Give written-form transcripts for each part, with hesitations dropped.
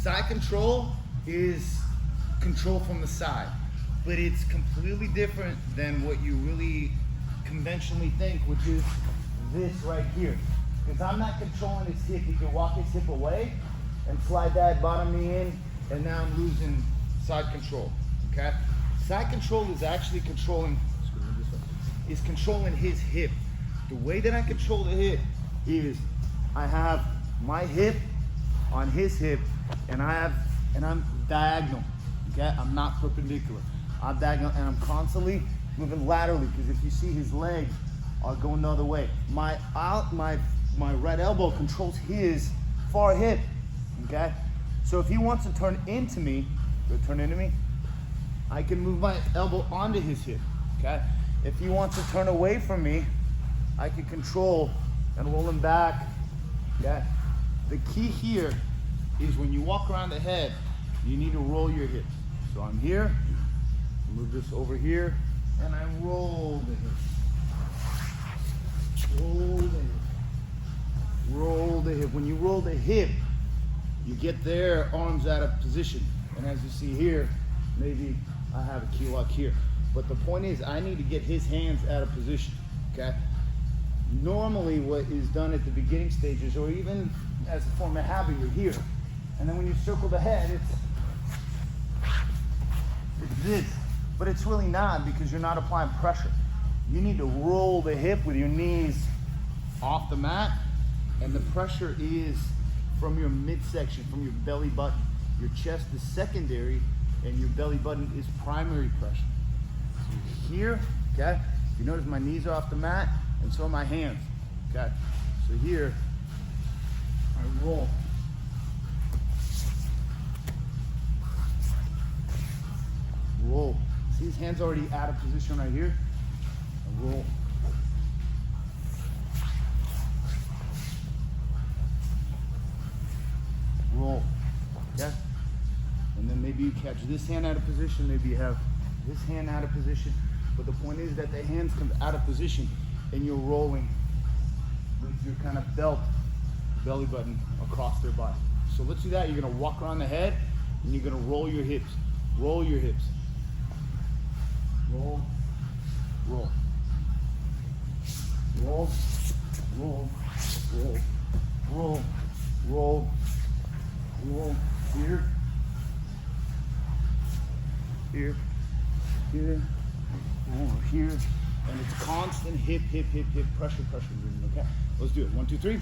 Side control is control from the side, but it's completely different than what you really conventionally think, which is this right here. Because I'm not controlling his hip. He can walk his hip away and slide that bottom knee in, and now I'm losing side control, okay? Side control is actually controlling his hip. The way that I control the hip is I have my hip on his hip, and I'm diagonal, okay? I'm not perpendicular. I'm diagonal, and I'm constantly moving laterally, because if you see, his legs are going the other way. My right elbow controls his far hip, okay? So if he wants to turn into me, I can move my elbow onto his hip, okay? If he wants to turn away from me, I can control and roll him back, okay? The key here is when you walk around the head, you need to roll your hips. So I'm here, move this over here, and I roll the hip. Roll the hip. Roll the hip. When you roll the hip, you get their arms out of position. And as you see here, maybe I have a key lock here. But the point is, I need to get his hands out of position, okay? Normally what is done at the beginning stages, or even as a form of habit, you're here. And then when you circle the head, it's this. But it's really not, because you're not applying pressure. You need to roll the hip with your knees off the mat, and the pressure is from your midsection, from your belly button. Your chest is secondary, and your belly button is primary pressure. So here, okay, you notice my knees are off the mat, and so are my hands, okay? So here, I roll. Roll. See his hands already out of position right here? I roll. Roll, okay? And then maybe you catch this hand out of position, maybe you have this hand out of position, but the point is that the hands come out of position and you're rolling with your kind of belly button across their body. So let's do that. You're gonna walk around the head and you're gonna roll your hips. Roll your hips. Roll, roll. Roll, roll, roll, roll, roll, roll. Here, here, here, over here. And it's constant hip, hip, hip, hip, pressure, pressure movement, okay? Let's do it. 1, 2, 3.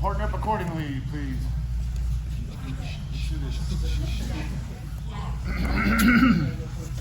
Partner up accordingly, please. Let's do this.